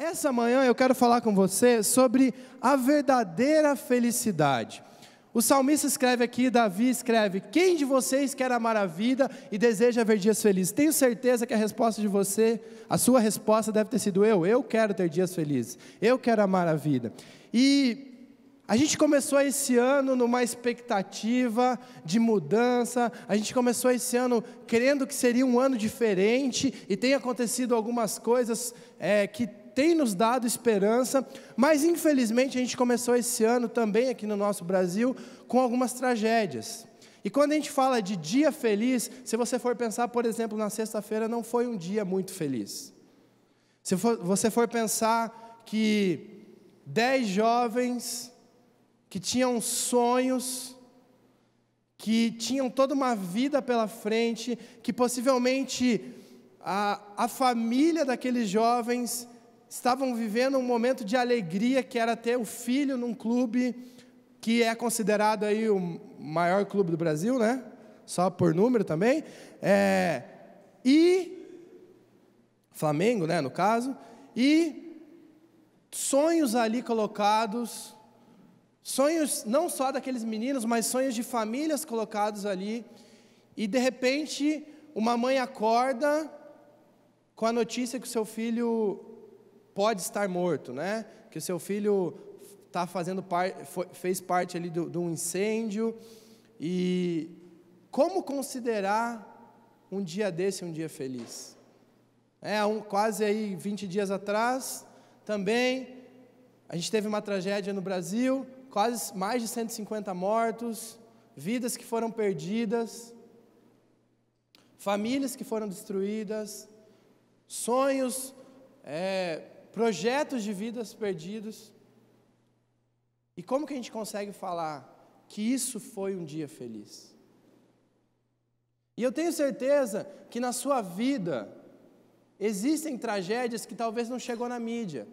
Essa manhã eu quero falar com você sobre a verdadeira felicidade. O salmista escreve aqui, Davi escreve: quem de vocês quer amar a vida e deseja ver dias felizes? Tenho certeza que a resposta de você, a sua resposta deve ter sido eu quero ter dias felizes, eu quero amar a vida. E a gente começou esse ano numa expectativa de mudança, a gente começou esse ano querendo que seria um ano diferente, e tem acontecido algumas coisas que tem nos dado esperança, mas infelizmente a gente começou esse ano também aqui no nosso Brasil com algumas tragédias. E quando a gente fala de dia feliz, se você for pensar, por exemplo, na sexta-feira não foi um dia muito feliz. Se você for pensar que 10 jovens que tinham sonhos, que tinham toda uma vida pela frente, que possivelmente a família daqueles jovens estavam vivendo um momento de alegria, que era ter o filho num clube que é considerado aí o maior clube do Brasil, né? Só por número também. E Flamengo, né, no caso. E sonhos ali colocados, sonhos não só daqueles meninos, mas sonhos de famílias colocados ali. E de repente, uma mãe acorda com a notícia que o seu filho pode estar morto, né? Que o seu filho fez parte ali de um incêndio. E como considerar um dia desse um dia feliz? Quase aí 20 dias atrás, também, a gente teve uma tragédia no Brasil, quase mais de 150 mortos, vidas que foram perdidas, famílias que foram destruídas, sonhos, projetos de vidas perdidos. E como que a gente consegue falar que isso foi um dia feliz? E eu tenho certeza que na sua vida existem tragédias que talvez não chegou na mídia,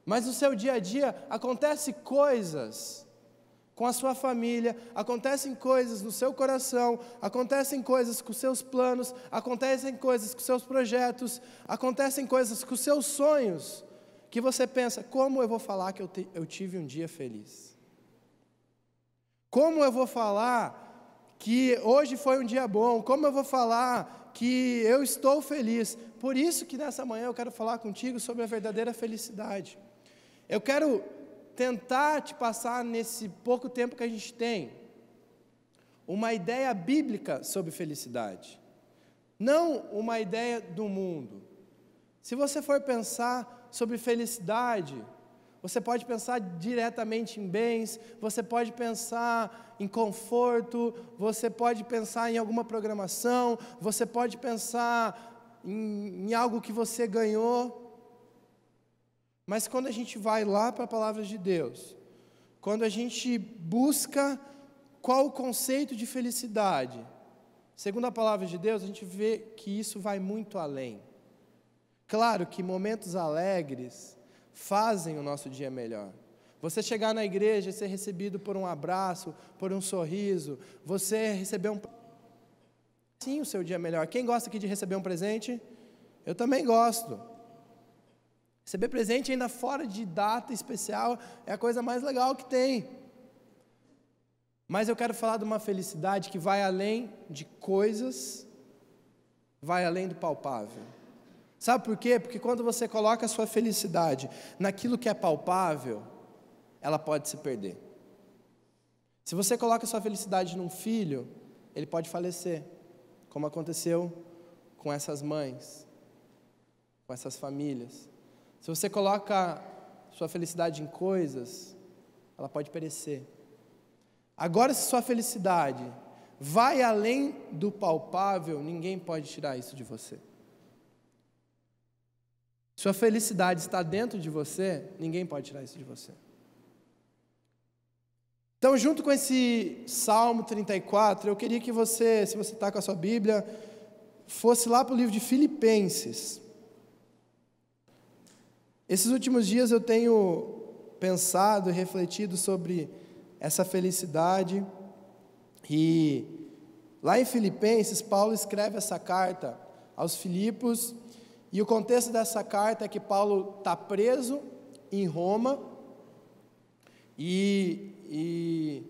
mas no seu dia a dia acontecem coisas com a sua família, acontecem coisas no seu coração, acontecem coisas com os seus planos, acontecem coisas com os seus projetos, acontecem coisas com os seus sonhos, que você pensa: como eu vou falar que eu tive um dia feliz? Como eu vou falar que hoje foi um dia bom? Como eu vou falar que eu estou feliz? Por isso que nessa manhã eu quero falar contigo sobre a verdadeira felicidade. Eu quero tentar te passar, nesse pouco tempo que a gente tem, uma ideia bíblica sobre felicidade, não uma ideia do mundo. Se você for pensar sobre felicidade, você pode pensar diretamente em bens, você pode pensar em conforto, você pode pensar em alguma programação, você pode pensar em algo que você ganhou. Mas quando a gente vai lá para a palavra de Deus, quando a gente busca qual o conceito de felicidade, segundo a palavra de Deus, a gente vê que isso vai muito além. Claro que momentos alegres fazem o nosso dia melhor. Você chegar na igreja e ser recebido por um abraço, por um sorriso, você receber sim, o seu dia melhor. Quem gosta aqui de receber um presente? Eu também gosto. Receber presente ainda fora de data especial é a coisa mais legal que tem. Mas eu quero falar de uma felicidade que vai além de coisas, vai além do palpável. Sabe por quê? Porque quando você coloca a sua felicidade naquilo que é palpável, ela pode se perder. Se você coloca a sua felicidade num filho, ele pode falecer, como aconteceu com essas mães, com essas famílias. Se você coloca sua felicidade em coisas, ela pode perecer. Agora, se sua felicidade vai além do palpável, ninguém pode tirar isso de você. Sua felicidade está dentro de você, ninguém pode tirar isso de você. Então, junto com esse Salmo 34, eu queria que você, se você está com a sua Bíblia, fosse lá para o livro de Filipenses. Esses últimos dias eu tenho pensado e refletido sobre essa felicidade, e lá em Filipenses, Paulo escreve essa carta aos Filipos, E o contexto dessa carta é que Paulo está preso em Roma, e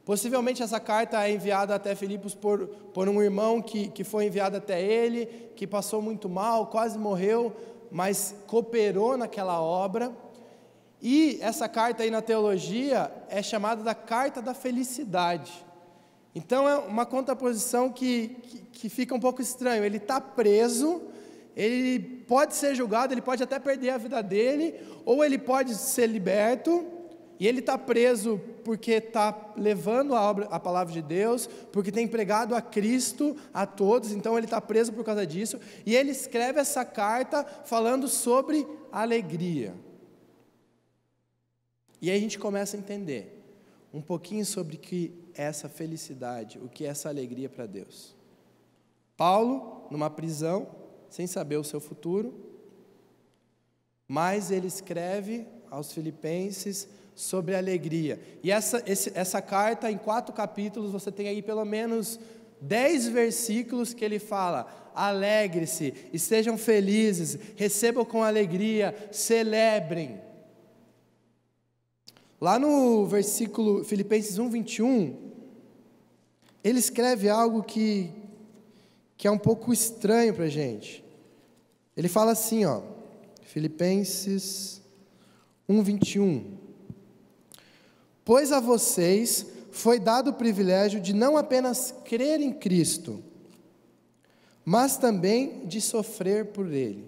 possivelmente essa carta é enviada até Filipos por um irmão que foi enviado até ele, que passou muito mal, quase morreu, mas cooperou naquela obra. E essa carta aí na teologia é chamada da carta da felicidade. Então é uma contraposição que fica um pouco estranho. Ele está preso, ele pode ser julgado, ele pode até perder a vida dele, ou ele pode ser liberto, e ele está preso porque está levando a palavra de Deus, porque tem pregado a Cristo a todos, então ele está preso por causa disso, e ele escreve essa carta falando sobre alegria. E aí a gente começa a entender um pouquinho sobre o que é essa felicidade, o que é essa alegria para Deus. Paulo, numa prisão, sem saber o seu futuro, mas ele escreve aos filipenses sobre alegria. E essa carta, em 4 capítulos, você tem aí pelo menos 10 versículos que ele fala: alegre-se, estejam felizes, recebam com alegria, celebrem. Lá no versículo Filipenses 1:21, ele escreve algo que é um pouco estranho para a gente. Ele fala assim, ó, Filipenses 1:21: pois a vocês foi dado o privilégio de não apenas crer em Cristo, mas também de sofrer por Ele.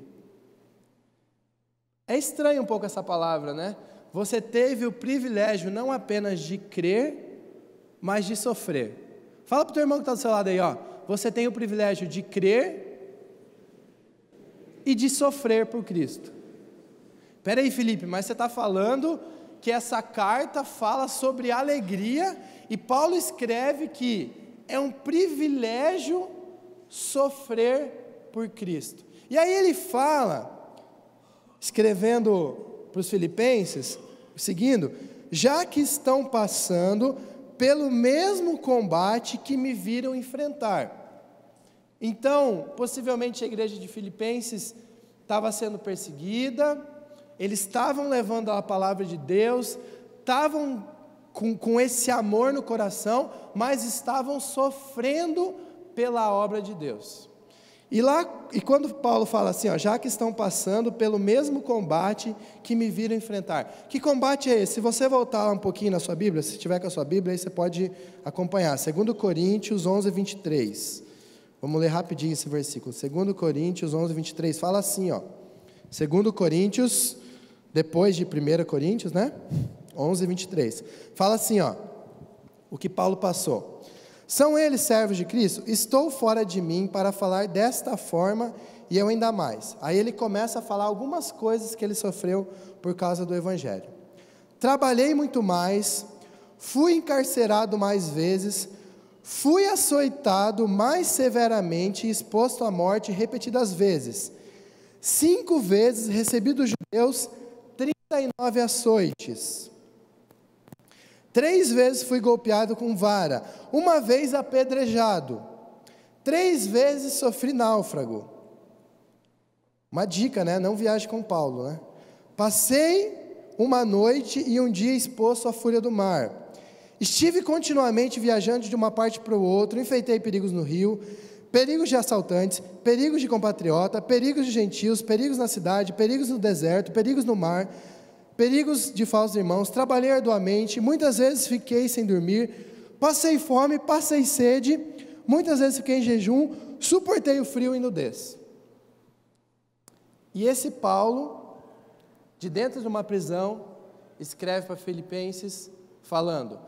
É estranho um pouco essa palavra, né? Você teve o privilégio não apenas de crer, mas de sofrer. Fala para o teu irmão que está do seu lado aí, ó. Você tem o privilégio de crer e de sofrer por Cristo. Espera aí, Felipe, mas você está falando que essa carta fala sobre alegria, e Paulo escreve que é um privilégio sofrer por Cristo. E aí ele fala, escrevendo para os filipenses, seguindo: já que estão passando pelo mesmo combate que me viram enfrentar. Então, possivelmente a igreja de Filipenses estava sendo perseguida, eles estavam levando a palavra de Deus, estavam com esse amor no coração, mas estavam sofrendo pela obra de Deus. E quando Paulo fala assim, ó, já que estão passando pelo mesmo combate que me viram enfrentar. Que combate é esse? Se você voltar lá um pouquinho na sua Bíblia, se tiver com a sua Bíblia, aí você pode acompanhar. 2 Coríntios 11:23. Vamos ler rapidinho esse versículo. 2 Coríntios 11:23. Fala assim, ó. 2 Coríntios, depois de 1 Coríntios, né? 11:23. Fala assim, ó. O que Paulo passou. São eles servos de Cristo? Estou fora de mim para falar desta forma, e eu ainda mais. Aí ele começa a falar algumas coisas que ele sofreu por causa do Evangelho. Trabalhei muito mais, fui encarcerado mais vezes, fui açoitado mais severamente e exposto à morte repetidas vezes. 5 vezes recebi dos judeus 39 açoites. 3 vezes fui golpeado com vara, 1 vez apedrejado, 3 vezes sofri náufrago. Uma dica, né? Não viaje com Paulo, né? Passei uma noite e um dia exposto à fúria do mar. Estive continuamente viajando de uma parte para o outro, enfrentei perigos no rio, perigos de assaltantes, perigos de compatriota, perigos de gentios, perigos na cidade, perigos no deserto, perigos no mar, perigos de falsos irmãos, trabalhei arduamente, muitas vezes fiquei sem dormir, passei fome, passei sede, muitas vezes fiquei em jejum, suportei o frio e nudez. E esse Paulo, de dentro de uma prisão, escreve para Filipenses, falando: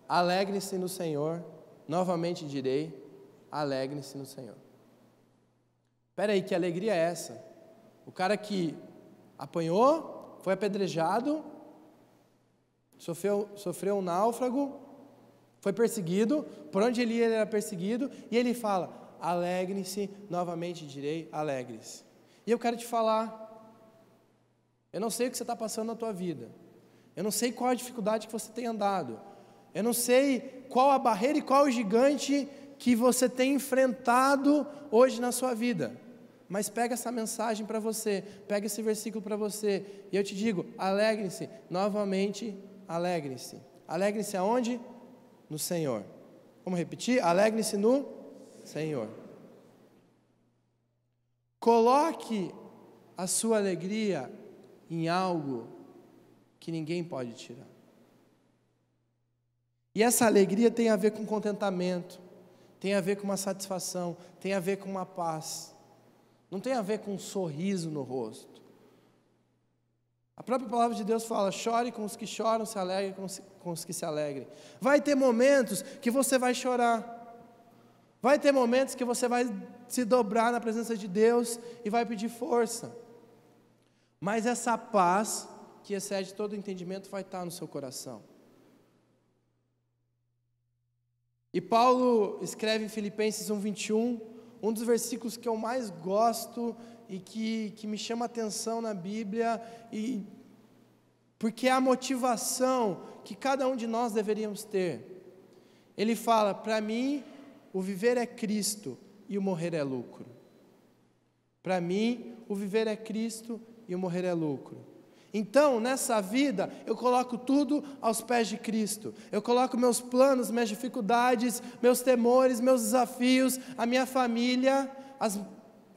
alegre-se no Senhor, novamente direi, alegre-se no Senhor. Espera aí, que alegria é essa? O cara que apanhou, foi apedrejado, sofreu um náufrago, foi perseguido, por onde ele ia ele era perseguido, e ele fala: alegre-se, novamente direi, alegre-se. E eu quero te falar, eu não sei o que você está passando na tua vida, eu não sei qual a dificuldade que você tem andado, eu não sei qual a barreira e qual o gigante que você tem enfrentado hoje na sua vida, Mas pega essa mensagem para você, pega esse versículo para você, e eu te digo, alegrem-se, novamente, alegrem-se. Alegrem-se aonde? No Senhor. Vamos repetir? Alegrem-se no Senhor. Coloque a sua alegria em algo que ninguém pode tirar. E essa alegria tem a ver com contentamento, tem a ver com uma satisfação, tem a ver com uma paz. Não tem a ver com um sorriso no rosto. A própria palavra de Deus fala, chore com os que choram, se alegre com os que se alegrem. Vai ter momentos que você vai chorar. Vai ter momentos que você vai se dobrar na presença de Deus e vai pedir força. Mas essa paz, que excede todo entendimento, vai estar no seu coração. E Paulo escreve em Filipenses 1:21, um dos versículos que eu mais gosto e que me chama a atenção na Bíblia, porque é a motivação que cada um de nós deveríamos ter. Ele fala, para mim, o viver é Cristo e o morrer é lucro. Para mim, o viver é Cristo e o morrer é lucro. Então, nessa vida, eu coloco tudo aos pés de Cristo. Eu coloco meus planos, minhas dificuldades, meus temores, meus desafios, a minha família,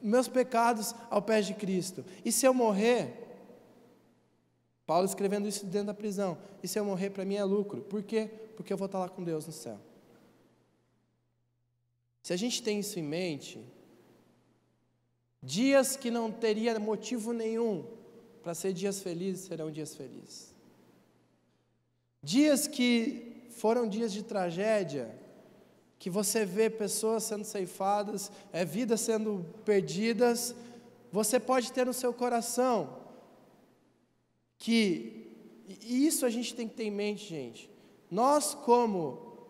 meus pecados aos pés de Cristo. E se eu morrer, Paulo escrevendo isso dentro da prisão, e se eu morrer, para mim é lucro. Por quê? Porque eu vou estar lá com Deus no céu. Se a gente tem isso em mente, dias que não teria motivo nenhum para ser dias felizes, serão dias felizes. Dias que foram dias de tragédia, que você vê pessoas sendo ceifadas, vidas sendo perdidas, você pode ter no seu coração que, e isso a gente tem que ter em mente, gente, nós como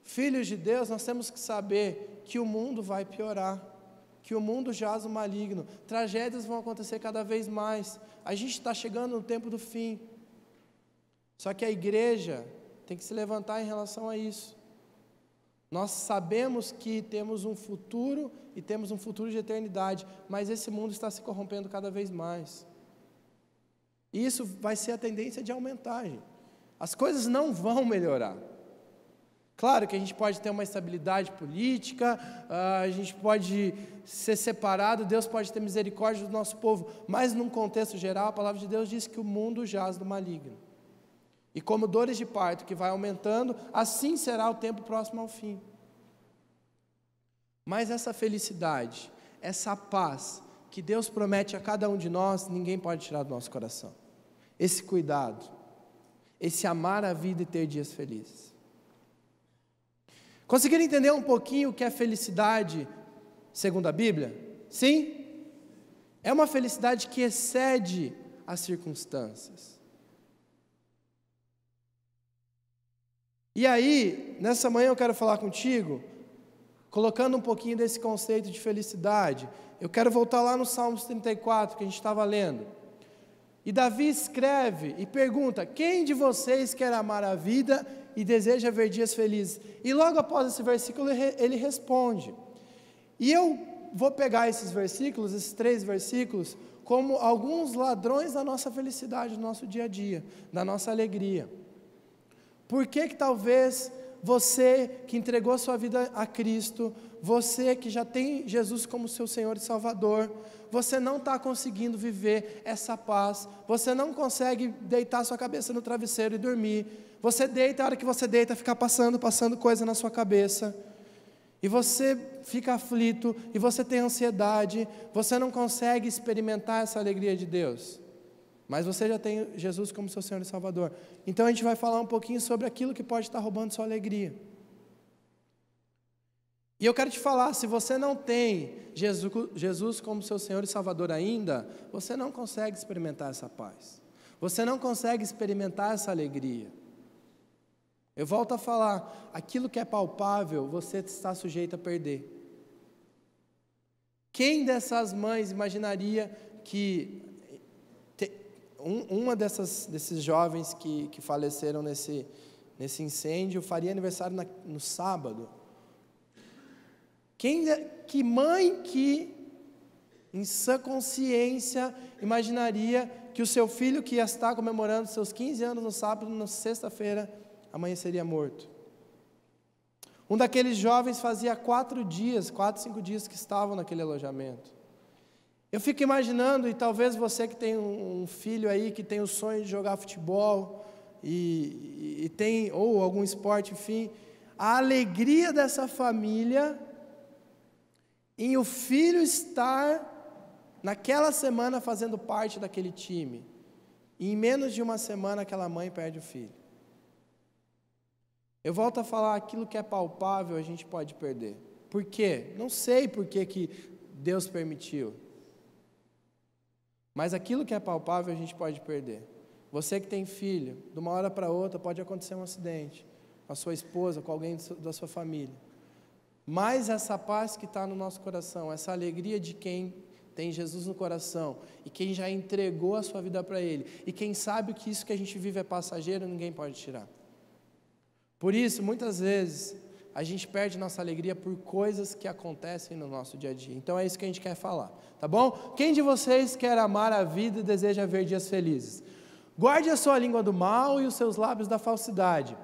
filhos de Deus, nós temos que saber que o mundo vai piorar, que o mundo jaz no maligno, tragédias vão acontecer cada vez mais, a gente está chegando no tempo do fim, só que a igreja tem que se levantar em relação a isso. Nós sabemos que temos um futuro e temos um futuro de eternidade, mas esse mundo está se corrompendo cada vez mais, e isso vai ser a tendência de aumentar, gente. As coisas não vão melhorar. Claro que a gente pode ter uma estabilidade política, a gente pode ser separado, Deus pode ter misericórdia do nosso povo, mas num contexto geral, a palavra de Deus diz que o mundo jaz do maligno. E como dores de parto que vai aumentando, assim será o tempo próximo ao fim. Mas essa felicidade, essa paz que Deus promete a cada um de nós, ninguém pode tirar do nosso coração. Esse cuidado, esse amar a vida e ter dias felizes. Conseguiram entender um pouquinho o que é felicidade segundo a Bíblia? Sim? É uma felicidade que excede as circunstâncias. E aí, nessa manhã eu quero falar contigo, colocando um pouquinho desse conceito de felicidade. Eu quero voltar lá no Salmos 34, que a gente estava lendo. E Davi escreve e pergunta, quem de vocês quer amar a vida e deseja ver dias felizes? E logo após esse versículo ele responde. E eu vou pegar esses versículos, esses 3 versículos, como alguns ladrões da nossa felicidade, do nosso dia a dia, da nossa alegria. Por que talvez você que entregou a sua vida a Cristo, você que já tem Jesus como seu Senhor e Salvador, você não está conseguindo viver essa paz, você não consegue deitar sua cabeça no travesseiro e dormir, você deita, a hora que você deita, fica passando coisa na sua cabeça, e você fica aflito, e você tem ansiedade, você não consegue experimentar essa alegria de Deus, mas você já tem Jesus como seu Senhor e Salvador. Então a gente vai falar um pouquinho sobre aquilo que pode estar roubando sua alegria. E eu quero te falar, se você não tem Jesus como seu Senhor e Salvador ainda, você não consegue experimentar essa paz. Você não consegue experimentar essa alegria. Eu volto a falar, aquilo que é palpável, você está sujeito a perder. Quem dessas mães imaginaria que uma desses jovens que faleceram nesse incêndio faria aniversário no sábado? Que mãe que em sã consciência, imaginaria que o seu filho que ia estar comemorando seus 15 anos no sábado, na sexta-feira, amanheceria morto? Um daqueles jovens fazia 4, 5 dias que estavam naquele alojamento. Eu fico imaginando, e talvez você que tem um filho aí, que tem o sonho de jogar futebol, e tem, ou algum esporte, enfim, a alegria dessa família em o filho estar naquela semana fazendo parte daquele time, e em menos de uma semana aquela mãe perde o filho. Eu volto a falar, aquilo que é palpável a gente pode perder. Por quê? Não sei por que Deus permitiu. Mas aquilo que é palpável a gente pode perder. Você que tem filho, de uma hora para outra pode acontecer um acidente, com a sua esposa, com alguém da sua família. Mas essa paz que está no nosso coração, essa alegria de quem tem Jesus no coração, e quem já entregou a sua vida para Ele, e quem sabe que isso que a gente vive é passageiro, ninguém pode tirar. Por isso, muitas vezes, a gente perde nossa alegria por coisas que acontecem no nosso dia a dia. Então é isso que a gente quer falar, tá bom? Quem de vocês quer amar a vida e deseja ver dias felizes? Guarde a sua língua do mal e os seus lábios da falsidade.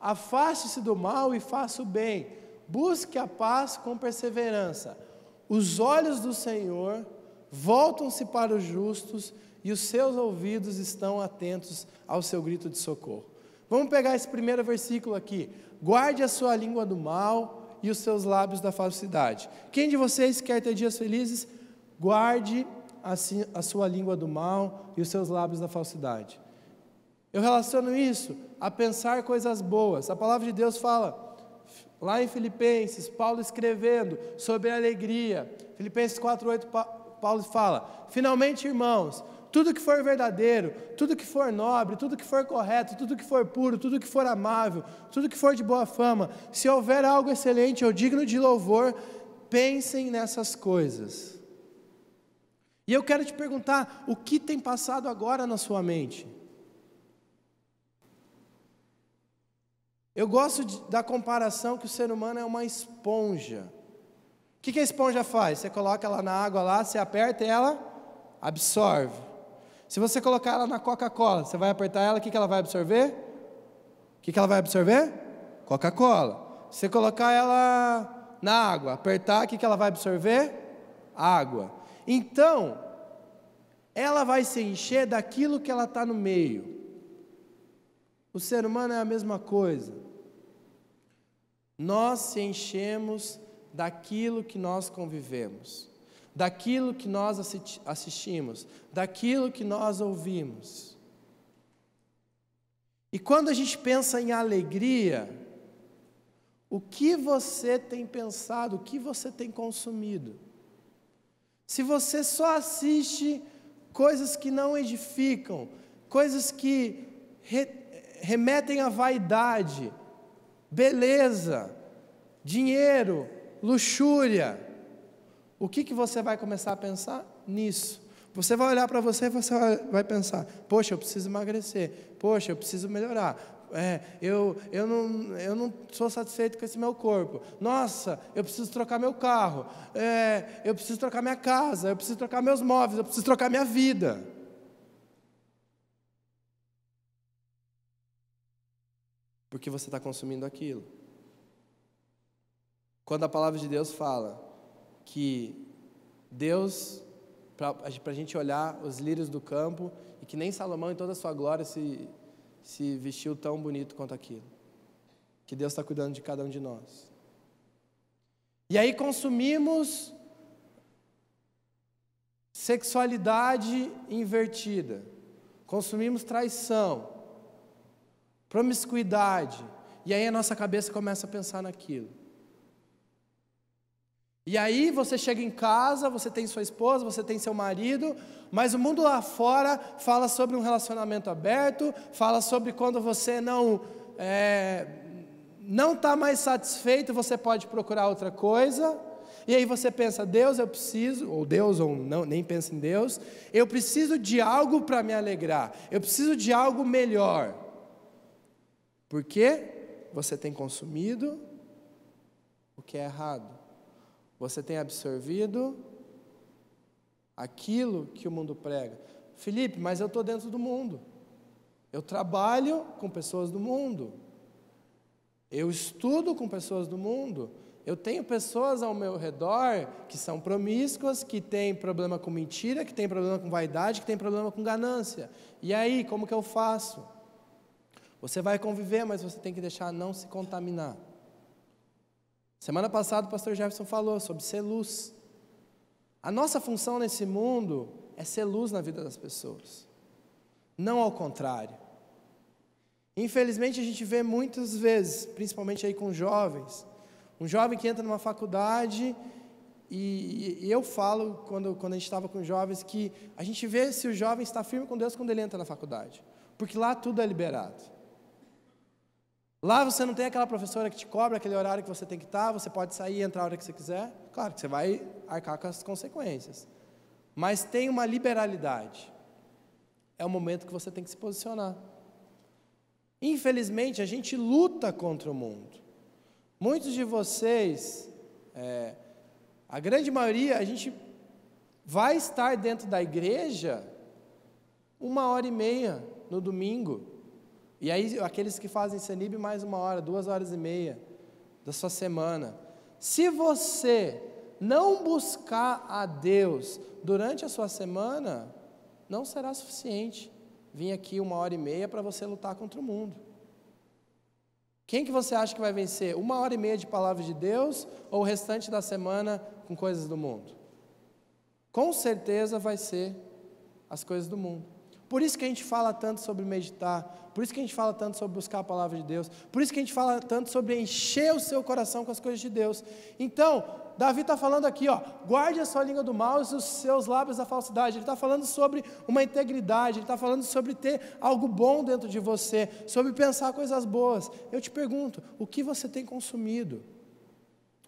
Afaste-se do mal e faça o bem. Busque a paz com perseverança. Os olhos do Senhor voltam-se para os justos e os seus ouvidos estão atentos ao seu grito de socorro. Vamos pegar esse primeiro versículo aqui. Guarde a sua língua do mal e os seus lábios da falsidade. Quem de vocês quer ter dias felizes? Guarde a sua língua do mal e os seus lábios da falsidade. Eu relaciono isso a pensar coisas boas. A palavra de Deus fala, lá em Filipenses, Paulo escrevendo sobre a alegria. Filipenses 4:8, Paulo fala, finalmente, irmãos, tudo que for verdadeiro, tudo que for nobre, tudo que for correto, tudo que for puro, tudo que for amável, tudo que for de boa fama, se houver algo excelente ou digno de louvor, pensem nessas coisas. E eu quero te perguntar, o que tem passado agora na sua mente? Eu gosto da comparação que o ser humano é uma esponja. O que a esponja faz? Você coloca ela na água lá, você aperta e ela absorve. Se você colocar ela na Coca-Cola, você vai apertar ela, o que ela vai absorver? O que ela vai absorver? Coca-Cola. Se você colocar ela na água, apertar, o que ela vai absorver? Água. Então, ela vai se encher daquilo que ela está no meio. O ser humano é a mesma coisa. Nós se enchemos daquilo que nós convivemos, daquilo que nós assistimos, daquilo que nós ouvimos. E quando a gente pensa em alegria, o que você tem pensado, o que você tem consumido? Se você só assiste coisas que não edificam, coisas que remetem à vaidade, beleza, dinheiro, luxúria, o que você vai começar a pensar? Nisso. Você vai olhar para você e você vai pensar, poxa, eu preciso emagrecer, poxa, eu preciso melhorar, eu não sou satisfeito com esse meu corpo, nossa, eu preciso trocar meu carro, eu preciso trocar minha casa, eu preciso trocar meus móveis, eu preciso trocar minha vida. Porque você está consumindo aquilo. Quando a palavra de Deus fala que Deus, para a gente olhar os lírios do campo, e que nem Salomão em toda a sua glória se vestiu tão bonito quanto aquilo, que Deus está cuidando de cada um de nós. E aí consumimos sexualidade invertida, consumimos traição, promiscuidade, e aí a nossa cabeça começa a pensar naquilo. E aí você chega em casa, você tem sua esposa, você tem seu marido, mas o mundo lá fora fala sobre um relacionamento aberto, fala sobre quando você não está mais satisfeito, você pode procurar outra coisa, e aí você pensa, Deus eu preciso, ou Deus ou não, nem pensa em Deus, eu preciso de algo para me alegrar, eu preciso de algo melhor. Porque você tem consumido o que é errado. Você tem absorvido aquilo que o mundo prega. Felipe, mas eu estou dentro do mundo. Eu trabalho com pessoas do mundo. Eu estudo com pessoas do mundo. Eu tenho pessoas ao meu redor que são promíscuas, que têm problema com mentira, que têm problema com vaidade, que têm problema com ganância. E aí, como que eu faço? Você vai conviver, mas você tem que deixar não se contaminar. Semana passada o pastor Jefferson falou sobre ser luz. A nossa função nesse mundo é ser luz na vida das pessoas, não ao contrário. Infelizmente a gente vê muitas vezes, principalmente aí com jovens, um jovem que entra numa faculdade, e eu falo, quando a gente estava com jovens, que a gente vê se o jovem está firme com Deus quando ele entra na faculdade, porque lá tudo é liberado. Lá você não tem aquela professora que te cobra aquele horário que você tem que estar, você pode sair e entrar a hora que você quiser, claro que você vai arcar com as consequências, mas tem uma liberalidade, é o momento que você tem que se posicionar. Infelizmente a gente luta contra o mundo, muitos de vocês, a grande maioria, a gente vai estar dentro da igreja 1h30 no domingo, e aí aqueles que fazem CENIB mais 1 hora, 2h30 da sua semana. Se você não buscar a Deus durante a sua semana, não será suficiente vir aqui 1h30 para você lutar contra o mundo. Quem que você acha que vai vencer? 1h30 de palavra de Deus ou o restante da semana com coisas do mundo? Com certeza vai ser as coisas do mundo. Por isso que a gente fala tanto sobre meditar, por isso que a gente fala tanto sobre buscar a palavra de Deus, por isso que a gente fala tanto sobre encher o seu coração com as coisas de Deus. Então, Davi está falando aqui, guarde a sua língua do mal e os seus lábios da falsidade. Ele está falando sobre uma integridade, ele está falando sobre ter algo bom dentro de você, sobre pensar coisas boas. Eu te pergunto, o que você tem consumido?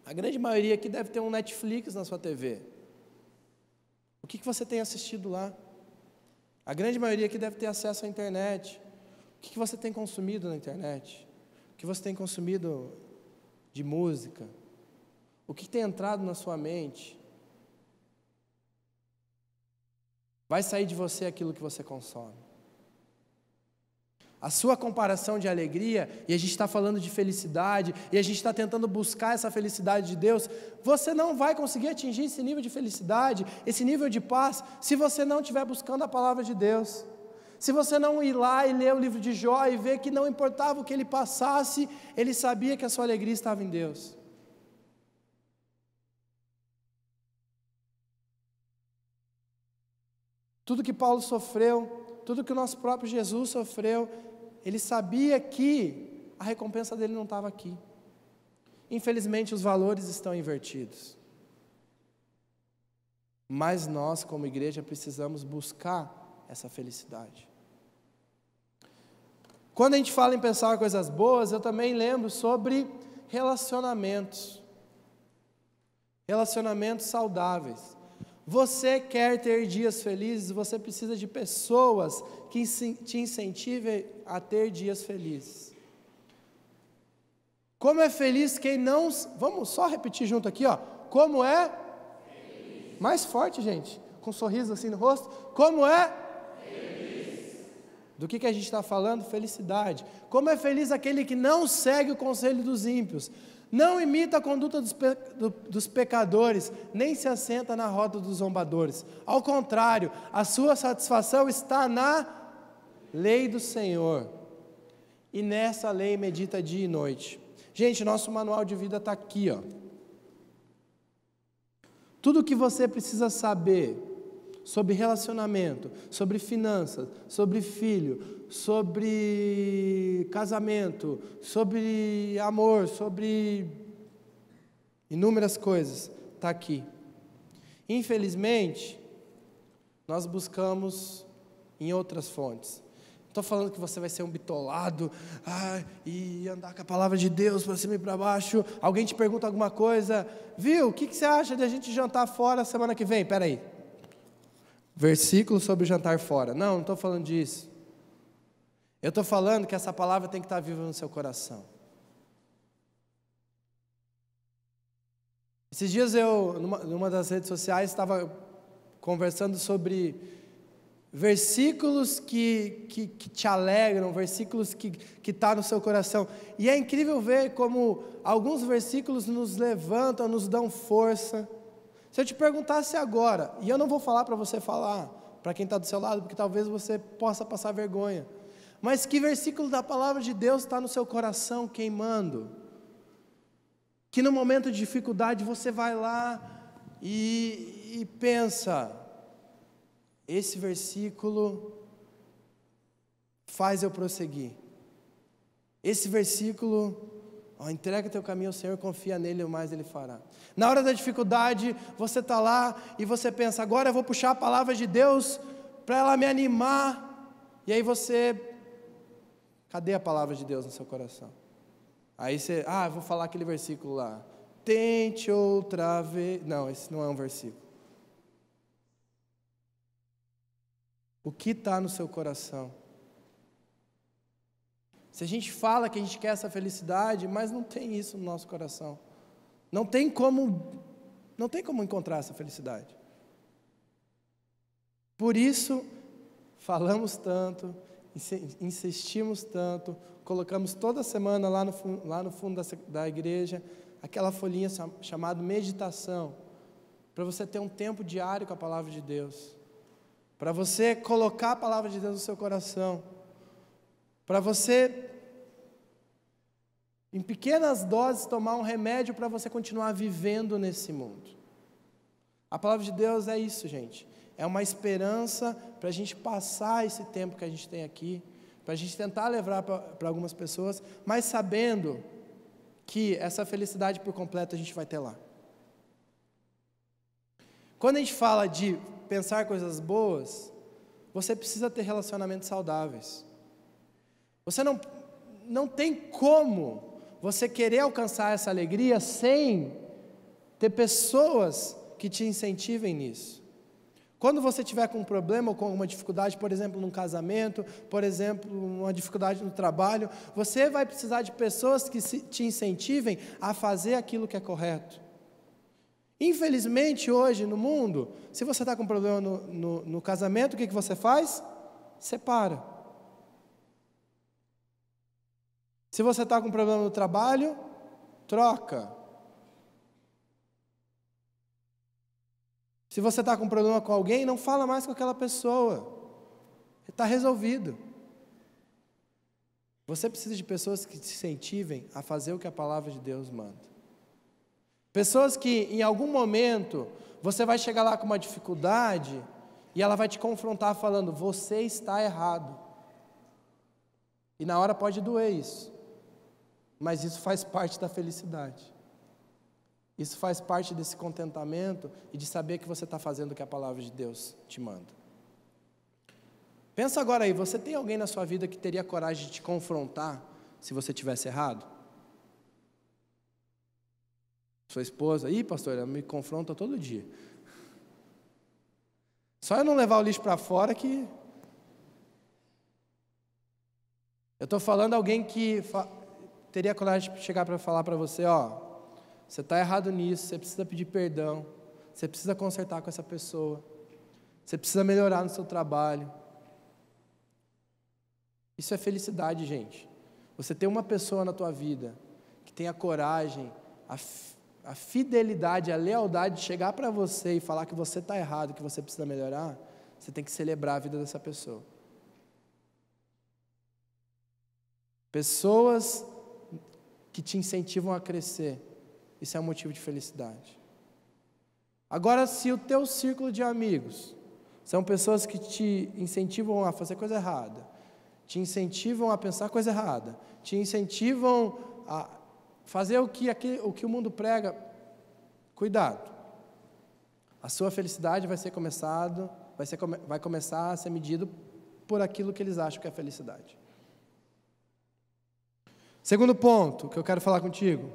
A grande maioria aqui deve ter um Netflix na sua TV. O que você tem assistido lá? A grande maioria aqui deve ter acesso à internet. O que você tem consumido na internet? O que você tem consumido de música? O que tem entrado na sua mente? Vai sair de você aquilo que você consome. A sua comparação de alegria, e a gente está falando de felicidade, e a gente está tentando buscar essa felicidade de Deus, você não vai conseguir atingir esse nível de felicidade, esse nível de paz, se você não estiver buscando a palavra de Deus. Se você não ir lá e ler o livro de Jó e ver que não importava o que ele passasse, ele sabia que a sua alegria estava em Deus. Tudo que Paulo sofreu, tudo que o nosso próprio Jesus sofreu, ele sabia que a recompensa dele não estava aqui. Infelizmente os valores estão invertidos. Mas nós, como igreja, precisamos buscar essa felicidade. Quando a gente fala em pensar coisas boas, eu também lembro sobre relacionamentos. Relacionamentos saudáveis. Você quer ter dias felizes, você precisa de pessoas que te incentivem a ter dias felizes. Como é feliz quem não... Vamos só repetir junto aqui, Como é? Feliz. Mais forte, gente, com um sorriso assim no rosto. Como é? Feliz. Do que a gente está falando? Felicidade. Como é feliz aquele que não segue o conselho dos ímpios, não imita a conduta dos pecadores, nem se assenta na roda dos zombadores. Ao contrário, a sua satisfação está na lei do Senhor. E nessa lei medita dia e noite. Gente, nosso manual de vida está aqui, Tudo o que você precisa saber sobre relacionamento, sobre finanças, sobre filho, sobre casamento, sobre amor, sobre inúmeras coisas, está aqui. Infelizmente, nós buscamos em outras fontes. Estou falando que você vai ser um bitolado, e andar com a palavra de Deus para cima e para baixo. Alguém te pergunta alguma coisa, viu, o que você acha de a gente jantar fora semana que vem? Espera aí. Versículo sobre jantar fora. Não estou falando disso. Eu estou falando que essa palavra tem que estar viva no seu coração. Esses dias eu, numa das redes sociais, estava conversando sobre versículos que te alegram, versículos que estão no seu coração. E é incrível ver como alguns versículos nos levantam, nos dão força. Se eu te perguntasse agora, e eu não vou falar para você falar, para quem está do seu lado, porque talvez você possa passar vergonha, mas que versículo da palavra de Deus está no seu coração queimando? Que no momento de dificuldade você vai lá e pensa, esse versículo faz eu prosseguir. Esse versículo, entrega teu caminho ao Senhor, confia nele, o mais ele fará. Na hora da dificuldade, você está lá e você pensa, agora eu vou puxar a palavra de Deus para ela me animar. E aí cadê a palavra de Deus no seu coração? Aí você, eu vou falar aquele versículo lá. Tente outra vez. Não, esse não é um versículo. O que está no seu coração? Se a gente fala que a gente quer essa felicidade, mas não tem isso no nosso coração. Não tem como encontrar essa felicidade. Por isso, falamos tanto, insistimos tanto, colocamos toda semana lá no fundo da igreja, aquela folhinha chamada meditação, para você ter um tempo diário com a palavra de Deus, para você colocar a palavra de Deus no seu coração, para você, em pequenas doses, tomar um remédio para você continuar vivendo nesse mundo. A palavra de Deus é isso, gente. É uma esperança para a gente passar esse tempo que a gente tem aqui, para a gente tentar levar para algumas pessoas, mas sabendo que essa felicidade por completo a gente vai ter lá. Quando a gente fala de pensar coisas boas, você precisa ter relacionamentos saudáveis. Você não tem como você querer alcançar essa alegria sem ter pessoas que te incentivem nisso. Quando você tiver com um problema ou com alguma dificuldade, por exemplo, num casamento, por exemplo, uma dificuldade no trabalho, você vai precisar de pessoas que te incentivem a fazer aquilo que é correto. Infelizmente, hoje no mundo, se você está com um problema no casamento, o que você faz? Separa. Se você está com um problema no trabalho, troca. Se você está com um problema com alguém, não fala mais com aquela pessoa. Está resolvido. Você precisa de pessoas que te incentivem a fazer o que a palavra de Deus manda. Pessoas que em algum momento você vai chegar lá com uma dificuldade e ela vai te confrontar falando, você está errado. E na hora pode doer isso, mas isso faz parte da felicidade. Isso faz parte desse contentamento e de saber que você está fazendo o que a palavra de Deus te manda. Pensa agora aí, você tem alguém na sua vida que teria coragem de te confrontar se você tivesse errado? Sua esposa, pastor, ela me confronta todo dia. Só eu não levar o lixo para fora que... Eu estou falando alguém que teria coragem de chegar para falar para você, você está errado nisso, você precisa pedir perdão, você precisa consertar com essa pessoa, você precisa melhorar no seu trabalho. Isso é felicidade, gente. Você ter uma pessoa na tua vida que tenha coragem, a fidelidade, a lealdade de chegar para você e falar que você está errado, que você precisa melhorar, você tem que celebrar a vida dessa pessoa. Pessoas que te incentivam a crescer, isso é um motivo de felicidade. Agora, se o teu círculo de amigos são pessoas que te incentivam a fazer coisa errada, te incentivam a pensar coisa errada, te incentivam a fazer o que o mundo prega, cuidado. A sua felicidade vai começar a ser medido por aquilo que eles acham que é felicidade. Segundo ponto que eu quero falar contigo.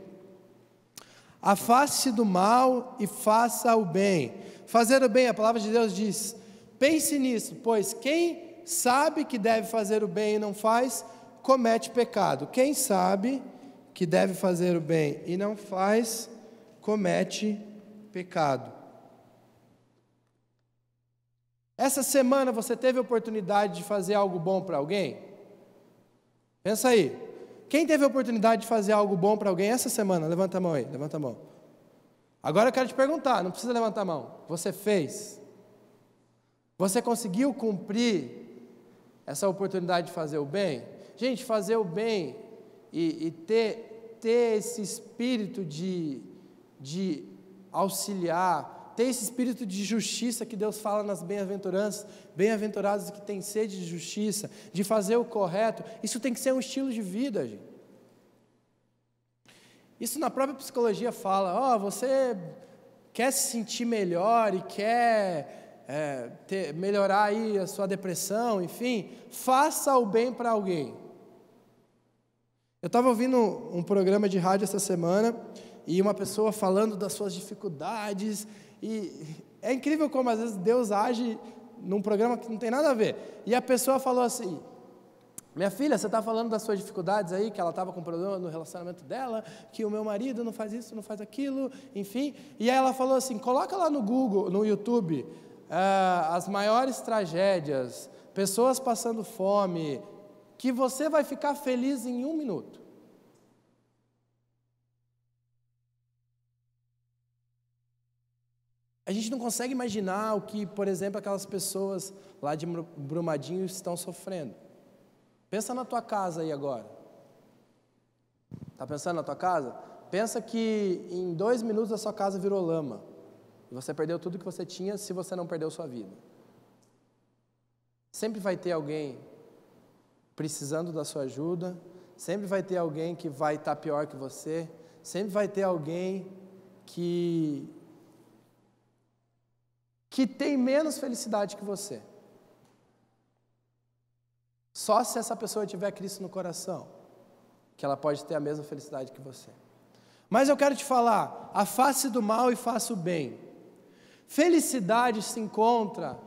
Afaste-se do mal e faça o bem. Fazer o bem, a palavra de Deus diz, pense nisso, pois quem sabe que deve fazer o bem e não faz, comete pecado. Quem sabe que deve fazer o bem e não faz, comete pecado. Essa semana você teve a oportunidade de fazer algo bom para alguém? Pensa aí. Quem teve a oportunidade de fazer algo bom para alguém essa semana? Levanta a mão aí, levanta a mão. Agora eu quero te perguntar, não precisa levantar a mão. Você fez? Você conseguiu cumprir essa oportunidade de fazer o bem? Gente, fazer o bem e ter esse espírito de auxiliar, ter esse espírito de justiça que Deus fala nas bem-aventuranças, bem-aventurados que têm sede de justiça, de fazer o correto, isso tem que ser um estilo de vida, gente. Isso na própria psicologia fala, você quer se sentir melhor e quer melhorar aí a sua depressão, enfim, faça o bem para alguém. Eu estava ouvindo um programa de rádio essa semana, e uma pessoa falando das suas dificuldades, e é incrível como às vezes Deus age num programa que não tem nada a ver, e a pessoa falou assim, minha filha, você está falando das suas dificuldades aí, que ela estava com problema no relacionamento dela, que o meu marido não faz isso, não faz aquilo, enfim, e aí ela falou assim, coloca lá no Google, no YouTube, as maiores tragédias, pessoas passando fome, que você vai ficar feliz em 1 minuto. A gente não consegue imaginar o que, por exemplo, aquelas pessoas lá de Brumadinho estão sofrendo. Pensa na tua casa aí agora. Está pensando na tua casa? Pensa que em 2 minutos a sua casa virou lama. E você perdeu tudo que você tinha se você não perdeu sua vida. Sempre vai ter alguém precisando da sua ajuda. Sempre vai ter alguém que vai estar pior que você. Sempre vai ter alguém que tem menos felicidade que você. Só se essa pessoa tiver Cristo no coração, que ela pode ter a mesma felicidade que você. Mas eu quero te falar, afaste do mal e faça o bem. Felicidade se encontra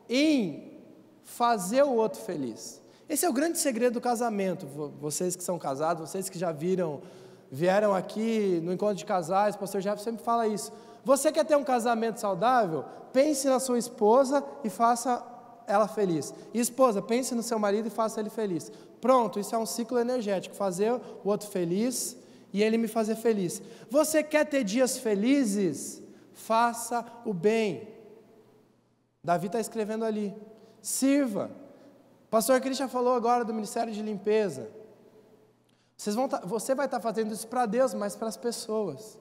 em fazer o outro feliz. Esse é o grande segredo do casamento. Vocês que são casados, vocês que já vieram aqui no encontro de casais, o pastor Jeff sempre fala isso. Você quer ter um casamento saudável? Pense na sua esposa e faça ela feliz. E esposa, pense no seu marido e faça ele feliz. Pronto, isso é um ciclo energético. Fazer o outro feliz e ele me fazer feliz. Você quer ter dias felizes? Faça o bem. Davi está escrevendo ali. Sirva. O pastor Christian falou agora do ministério de limpeza. Você vai estar fazendo isso para Deus, mas para as pessoas.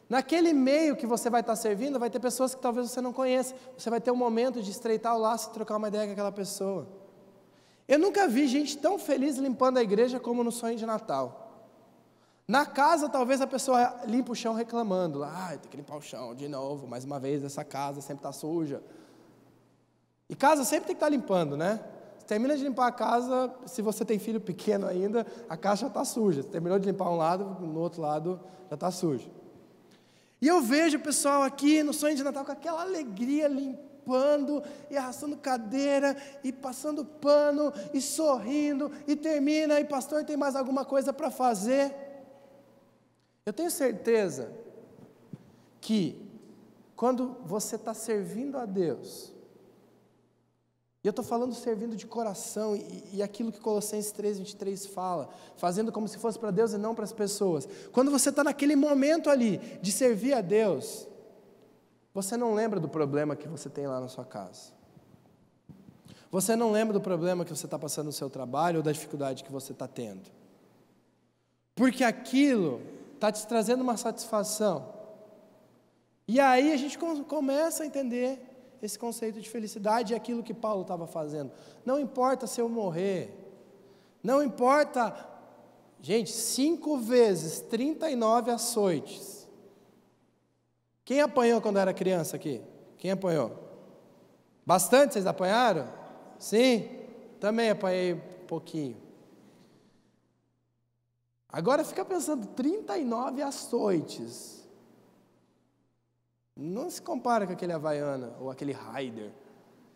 Naquele meio que você vai estar servindo, vai ter pessoas que talvez você não conheça. Você vai ter um momento de estreitar o laço e trocar uma ideia com aquela pessoa. Eu nunca vi gente tão feliz limpando a igreja como no sonho de Natal. Na casa, talvez a pessoa limpa o chão reclamando. Tem que limpar o chão de novo, mais uma vez, essa casa sempre está suja. E casa sempre tem que estar limpando, né? Você termina de limpar a casa, se você tem filho pequeno ainda, a caixa está suja. Você terminou de limpar um lado, no outro lado já está sujo. E eu vejo o pessoal aqui no sonho de Natal com aquela alegria, limpando e arrastando cadeira e passando pano e sorrindo e termina e pastor, tem mais alguma coisa para fazer? Eu tenho certeza que quando você está servindo a Deus, e eu estou falando servindo de coração, e aquilo que Colossenses 3:23 fala, fazendo como se fosse para Deus e não para as pessoas. Quando você está naquele momento ali, de servir a Deus, você não lembra do problema que você tem lá na sua casa. Você não lembra do problema que você está passando no seu trabalho, ou da dificuldade que você está tendo. Porque aquilo está te trazendo uma satisfação. E aí a gente começa a entender esse conceito de felicidade é aquilo que Paulo estava fazendo. Não importa se eu morrer, não importa, gente, 5 vezes 39 açoites. Quem apanhou quando era criança aqui? Quem apanhou? Bastante, vocês apanharam? Sim, também apanhei um pouquinho. Agora fica pensando, 39 açoites. Não se compara com aquele Havaiana ou aquele Raider.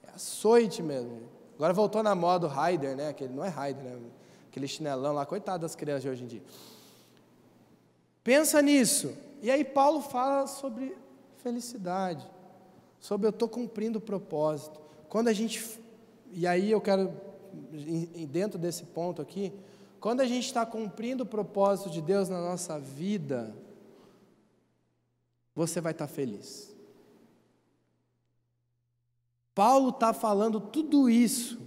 É açoite mesmo. Agora voltou na moda o Raider, né? Aquele, não é Raider, né? Aquele chinelão lá, coitado das crianças de hoje em dia. Pensa nisso. E aí Paulo fala sobre felicidade. Sobre eu estou cumprindo o propósito. quando a gente, e aí eu quero, dentro desse ponto aqui, quando a gente está cumprindo o propósito de Deus na nossa vida, você vai estar feliz. Paulo está falando tudo isso,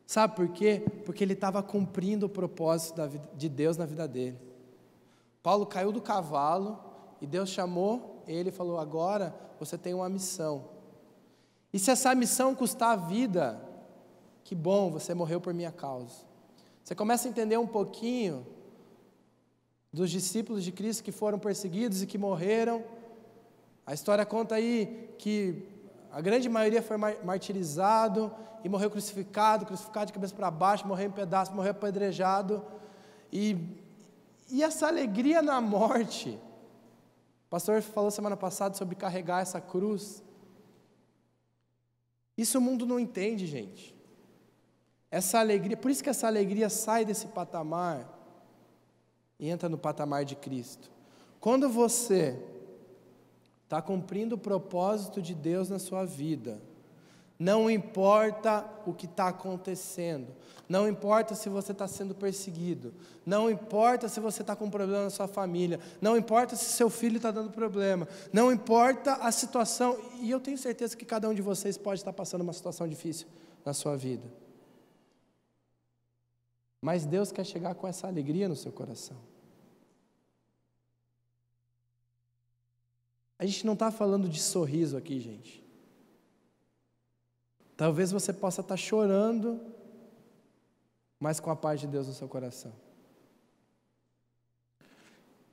sabe por quê? Porque ele estava cumprindo o propósito de Deus na vida dele. Paulo caiu do cavalo e Deus chamou ele e falou: agora você tem uma missão. E se essa missão custar a vida, que bom, você morreu por minha causa. Você começa a entender um pouquinho dos discípulos de Cristo que foram perseguidos e que morreram. A história conta aí que a grande maioria foi martirizado e morreu crucificado de cabeça para baixo, morreu em pedaços, morreu apedrejado. E essa alegria na morte, o pastor falou semana passada sobre carregar essa cruz. Isso o mundo não entende, gente. Essa alegria, por isso que essa alegria sai desse patamar e entra no patamar de Cristo. Quando você está cumprindo o propósito de Deus na sua vida, não importa o que está acontecendo, não importa se você está sendo perseguido, não importa se você está com um problema na sua família, não importa se seu filho está dando problema, não importa a situação, e eu tenho certeza que cada um de vocês pode estar passando uma situação difícil na sua vida. Mas Deus quer chegar com essa alegria no seu coração. A gente não está falando de sorriso aqui, gente. Talvez você possa estar chorando, mas com a paz de Deus no seu coração.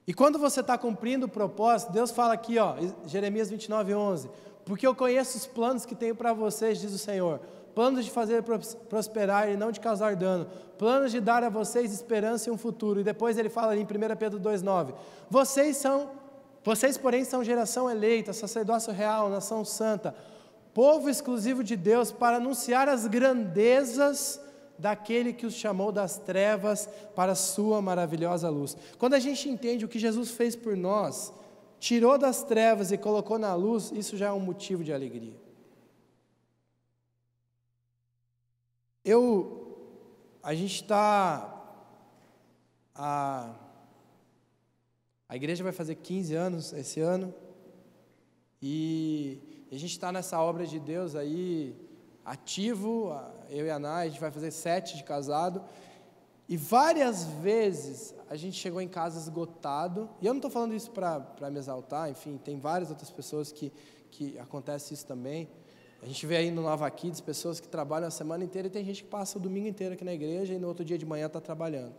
E quando você está cumprindo o propósito, Deus fala aqui, Jeremias 29:11, porque eu conheço os planos que tenho para vocês, diz o Senhor, planos de fazer prosperar e não de causar dano, planos de dar a vocês esperança e um futuro. E depois ele fala ali em 1 Pedro 2:9, vocês porém são geração eleita, sacerdócio real, nação santa, povo exclusivo de Deus, para anunciar as grandezas daquele que os chamou das trevas para a sua maravilhosa luz. Quando a gente entende o que Jesus fez por nós, tirou das trevas e colocou na luz, isso já é um motivo de alegria. A gente está, a igreja vai fazer 15 anos esse ano, e a gente está nessa obra de Deus aí, ativo, eu e a Ana, a gente vai fazer 7 de casado, e várias vezes a gente chegou em casa esgotado, e eu não estou falando isso para me exaltar, enfim, tem várias outras pessoas que acontece isso também. A gente vê aí no Nova Kids pessoas que trabalham a semana inteira e tem gente que passa o domingo inteiro aqui na igreja e no outro dia de manhã está trabalhando.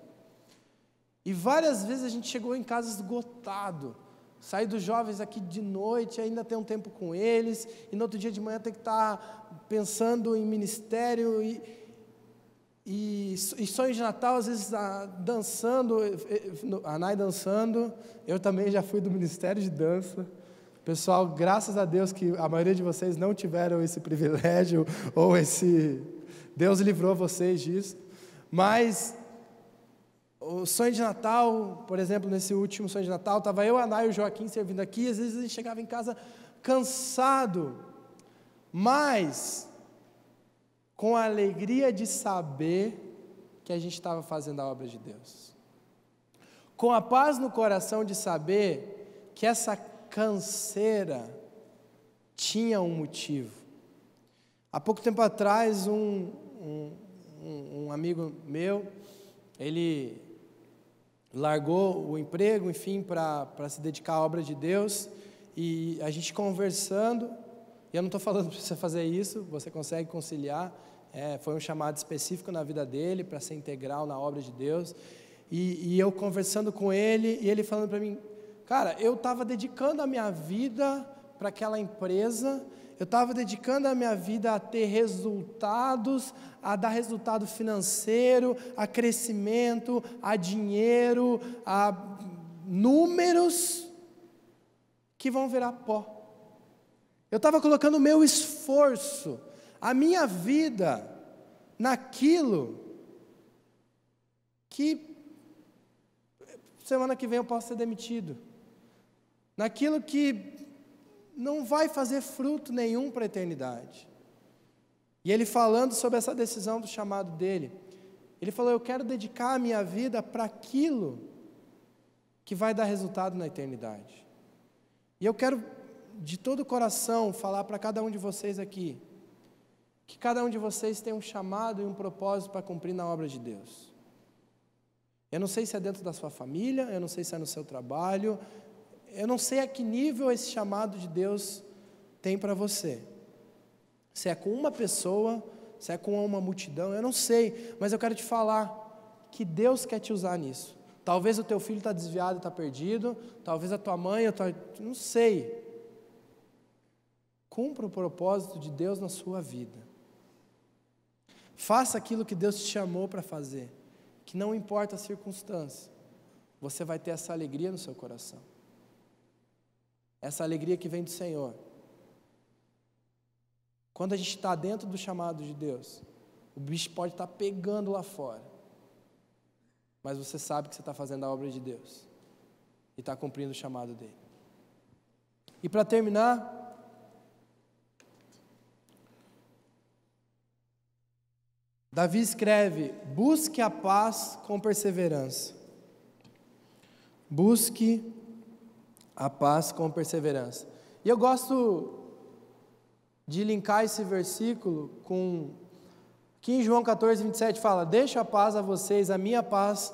E várias vezes a gente chegou em casa esgotado, saí dos jovens aqui de noite, ainda tem um tempo com eles, e no outro dia de manhã tem que estar pensando em ministério e sonhos de Natal, às vezes dançando, a Nai dançando, eu também já fui do ministério de dança. Pessoal, graças a Deus que a maioria de vocês não tiveram esse privilégio, ou Deus livrou vocês disso, mas o sonho de Natal, por exemplo, nesse último sonho de Natal, estava eu, a Ana e o Joaquim servindo aqui, às vezes a gente chegava em casa cansado, mas com a alegria de saber que a gente estava fazendo a obra de Deus, com a paz no coração de saber que essa canseira tinha um motivo. Há pouco tempo atrás, um amigo meu, ele largou o emprego, enfim, para se dedicar à obra de Deus, e a gente conversando, e eu não estou falando para você fazer isso, você consegue conciliar, foi um chamado específico na vida dele, para ser integral na obra de Deus, e eu conversando com ele, e ele falando para mim, cara, eu estava dedicando a minha vida para aquela empresa, eu estava dedicando a minha vida a ter resultados, a dar resultado financeiro, a crescimento, a dinheiro, a números que vão virar pó. Eu estava colocando o meu esforço, a minha vida, naquilo que semana que vem eu posso ser demitido, naquilo que não vai fazer fruto nenhum para a eternidade. E ele falando sobre essa decisão do chamado dele, ele falou: eu quero dedicar a minha vida para aquilo que vai dar resultado na eternidade. E eu quero, de todo o coração, falar para cada um de vocês aqui, que cada um de vocês tem um chamado e um propósito para cumprir na obra de Deus. Eu não sei se é dentro da sua família, eu não sei se é no seu trabalho, eu não sei a que nível esse chamado de Deus tem para você. Se é com uma pessoa, se é com uma multidão, eu não sei, mas eu quero te falar que Deus quer te usar nisso. Talvez o teu filho está desviado e está perdido, talvez a tua mãe, não sei. Cumpra o propósito de Deus na sua vida. Faça aquilo que Deus te chamou para fazer, que não importa a circunstância, você vai ter essa alegria no seu coração. Essa alegria que vem do Senhor. Quando a gente está dentro do chamado de Deus, o bicho pode estar pegando lá fora, mas você sabe que você está fazendo a obra de Deus e está cumprindo o chamado dele. E para terminar, Davi escreve: busque a paz com perseverança. Busque a paz com perseverança. E eu gosto de linkar esse versículo com que em João 14, 27 fala: deixo a paz a vocês, a minha paz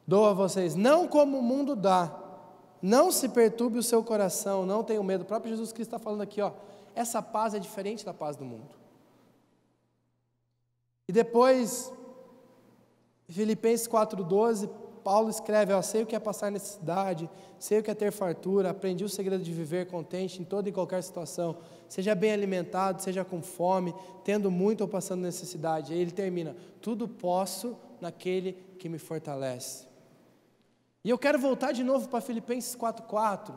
dou a vocês, não como o mundo dá, não se perturbe o seu coração, não tenham medo. O próprio Jesus Cristo está falando aqui, essa paz é diferente da paz do mundo. E depois, Filipenses 4,12, Paulo escreve: sei o que é passar necessidade, sei o que é ter fartura, aprendi o segredo de viver contente em toda e qualquer situação, seja bem alimentado, seja com fome, tendo muito ou passando necessidade. Aí ele termina: tudo posso naquele que me fortalece. E eu quero voltar de novo para Filipenses 4,4,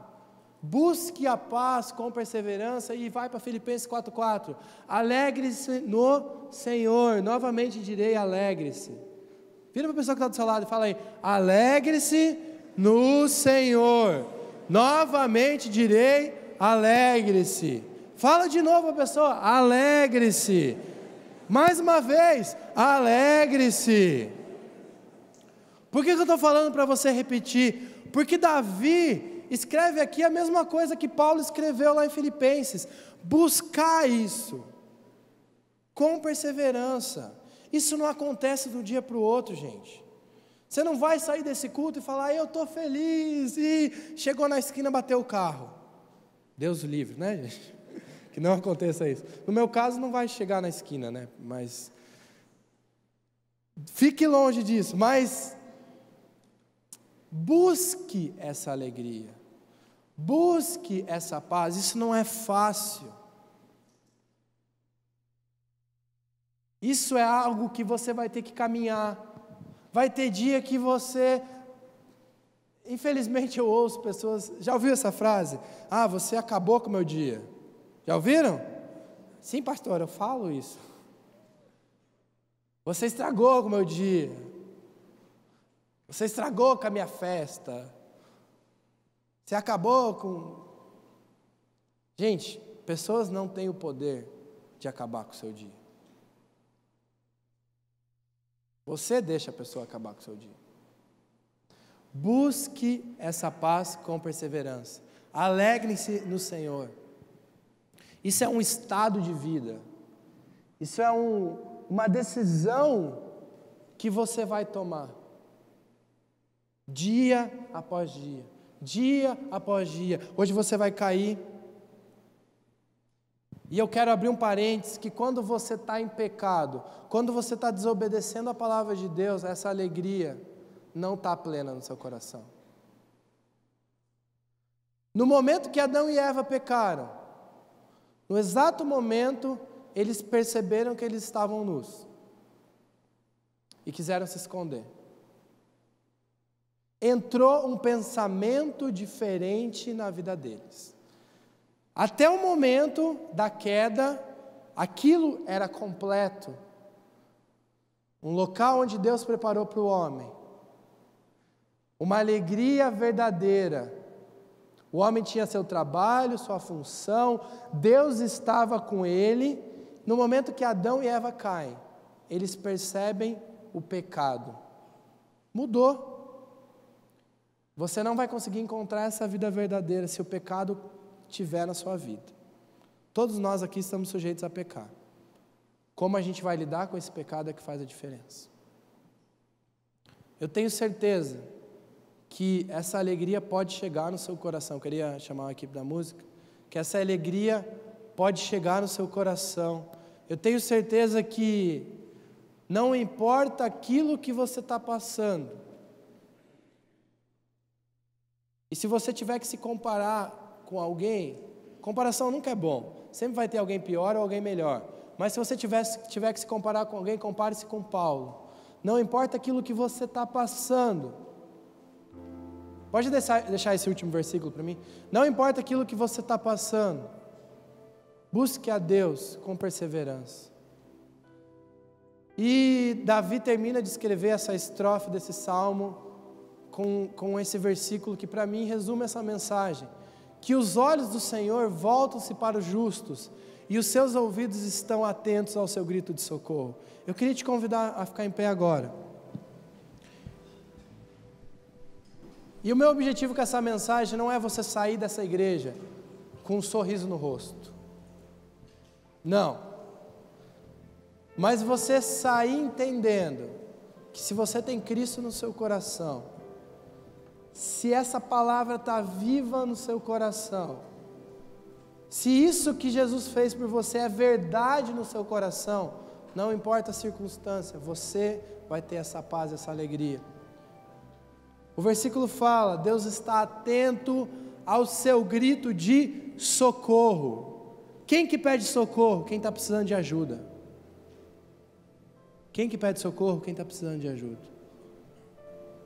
busque a paz com perseverança, e vai para Filipenses 4,4, alegre-se no Senhor, novamente direi, alegre-se. Vira para a pessoa que está do seu lado e fala aí: alegre-se no Senhor, novamente direi, alegre-se. Fala de novo a pessoa: alegre-se. Mais uma vez, alegre-se. Por que eu estou falando para você repetir? Porque Davi escreve aqui a mesma coisa que Paulo escreveu lá em Filipenses: buscar isso com perseverança. Isso não acontece de um dia para o outro, gente. Você não vai sair desse culto e falar: eu estou feliz, e chegou na esquina, bateu o carro. Deus o livre, né, gente? Que não aconteça isso. No meu caso, não vai chegar na esquina, né? Mas fique longe disso. Mas busque essa alegria, busque essa paz. Isso não é fácil. Isso é algo que você vai ter que caminhar. Vai ter dia que você... Infelizmente eu ouço pessoas... Já ouviu essa frase? Você acabou com o meu dia. Já ouviram? Sim, pastor, eu falo isso. Você estragou com o meu dia. Você estragou com a minha festa. Você acabou com... Gente, pessoas não têm o poder de acabar com o seu dia. Você deixa a pessoa acabar com o seu dia. Busque essa paz com perseverança. Alegre-se no Senhor. Isso é um estado de vida. Isso é uma decisão que você vai tomar. Dia após dia. Dia após dia. Hoje você vai cair. E eu quero abrir um parênteses, que quando você está em pecado, quando você está desobedecendo a palavra de Deus, essa alegria não está plena no seu coração. No momento que Adão e Eva pecaram, no exato momento, eles perceberam que eles estavam nus e quiseram se esconder. Entrou um pensamento diferente na vida deles. Até o momento da queda, aquilo era completo. Um local onde Deus preparou para o homem. Uma alegria verdadeira. O homem tinha seu trabalho, sua função, Deus estava com ele, no momento que Adão e Eva caem, eles percebem o pecado. Mudou. Você não vai conseguir encontrar essa vida verdadeira se o pecado estiver na sua vida. Todos nós aqui estamos sujeitos a pecar. Como a gente vai lidar com esse pecado é que faz a diferença. Eu tenho certeza que essa alegria pode chegar no seu coração. Eu queria chamar a equipe da música. Que essa alegria pode chegar no seu coração. Eu tenho certeza que não importa aquilo que você está passando. E se você tiver que se comparar com alguém, comparação nunca é bom. Sempre vai ter alguém pior ou alguém melhor. Mas se você tiver que se comparar com alguém, compare-se com Paulo. Não importa aquilo que você está passando. Pode deixar esse último versículo para mim? Não importa aquilo que você está passando. Busque a Deus com perseverança. E Davi termina de escrever essa estrofe desse salmo com esse versículo que para mim resume essa mensagem. Que os olhos do Senhor voltam-se para os justos e os seus ouvidos estão atentos ao seu grito de socorro. Eu queria te convidar a ficar em pé agora. E o meu objetivo com essa mensagem não é você sair dessa igreja com um sorriso no rosto. Não. Mas você sair entendendo que se você tem Cristo no seu coração, se essa palavra está viva no seu coração, se isso que Jesus fez por você é verdade no seu coração, não importa a circunstância, você vai ter essa paz, essa alegria. O versículo fala, Deus está atento ao seu grito de socorro. Quem que pede socorro? Quem está precisando de ajuda. Quem que pede socorro? Quem está precisando de ajuda.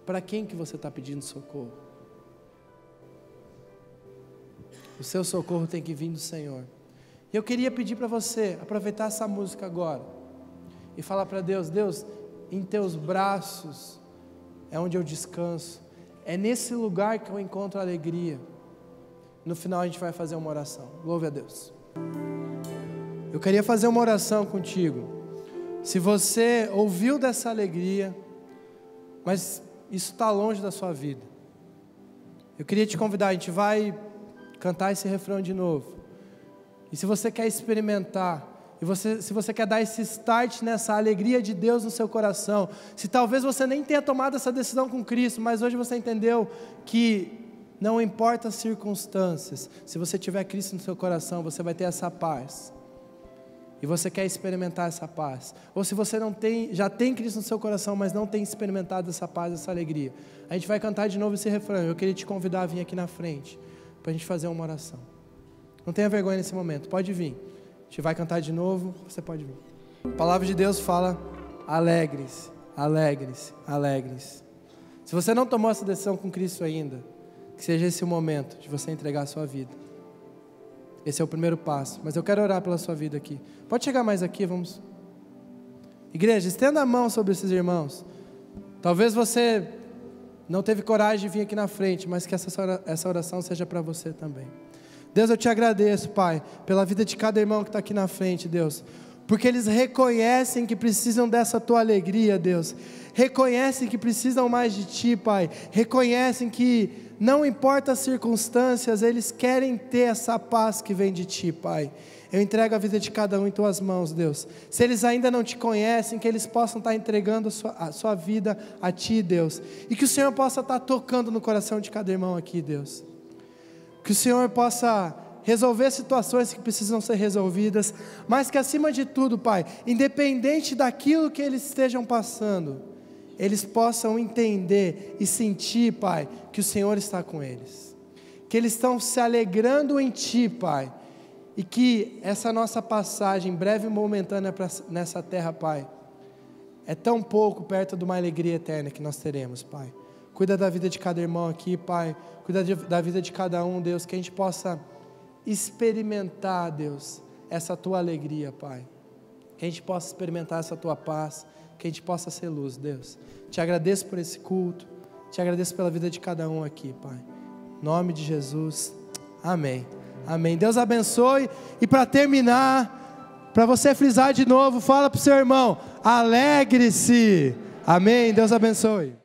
Para quem que você está pedindo socorro? O seu socorro tem que vir do Senhor. E eu queria pedir para você aproveitar essa música agora e falar para Deus, Deus, em teus braços é onde eu descanso, é nesse lugar que eu encontro alegria. No final a gente vai fazer uma oração. Louve a Deus. Eu queria fazer uma oração contigo. Se você ouviu dessa alegria, mas isso está longe da sua vida, eu queria te convidar, a gente vai cantar esse refrão de novo. E se você quer experimentar, se você quer dar esse start nessa alegria de Deus no seu coração, se talvez você nem tenha tomado essa decisão com Cristo, mas hoje você entendeu que não importa as circunstâncias, se você tiver Cristo no seu coração, você vai ter essa paz. E você quer experimentar essa paz, ou se você já tem Cristo no seu coração, mas não tem experimentado essa paz, essa alegria, a gente vai cantar de novo esse refrão. Eu queria te convidar a vir aqui na frente, para a gente fazer uma oração. Não tenha vergonha nesse momento, pode vir. A gente vai cantar de novo, você pode vir. A palavra de Deus fala, alegre-se, alegre-se, alegre-se. Se você não tomou essa decisão com Cristo ainda, que seja esse o momento de você entregar a sua vida. Esse é o primeiro passo, mas eu quero orar pela sua vida aqui. Pode chegar mais aqui, vamos. Igreja, estenda a mão sobre esses irmãos. Talvez você não teve coragem de vir aqui na frente, mas que essa oração seja para você também. Deus, eu te agradeço, Pai, pela vida de cada irmão que está aqui na frente, Deus, porque eles reconhecem que precisam dessa tua alegria, Deus, reconhecem que precisam mais de Ti, Pai, reconhecem que não importa as circunstâncias, eles querem ter essa paz que vem de Ti, Pai. Eu entrego a vida de cada um em Tuas mãos, Deus. Se eles ainda não Te conhecem, que eles possam estar entregando a sua vida a Ti, Deus. E que o Senhor possa estar tocando no coração de cada irmão aqui, Deus. Que o Senhor possa resolver situações que precisam ser resolvidas, mas que acima de tudo, Pai, independente daquilo que eles estejam passando, eles possam entender e sentir, Pai, que o Senhor está com eles. Que eles estão se alegrando em Ti, Pai. E que essa nossa passagem breve e momentânea nessa terra, Pai, é tão pouco perto de uma alegria eterna que nós teremos, Pai. Cuida da vida de cada irmão aqui, Pai. Cuida da vida de cada um, Deus. Que a gente possa experimentar, Deus, essa Tua alegria, Pai. Que a gente possa experimentar essa Tua paz. Que a gente possa ser luz, Deus. Te agradeço por esse culto. Te agradeço pela vida de cada um aqui, Pai. Em nome de Jesus. Amém. Amém. Deus abençoe. E para terminar, Para você frisar de novo, fala para o seu irmão: alegre-se. Amém? Deus abençoe.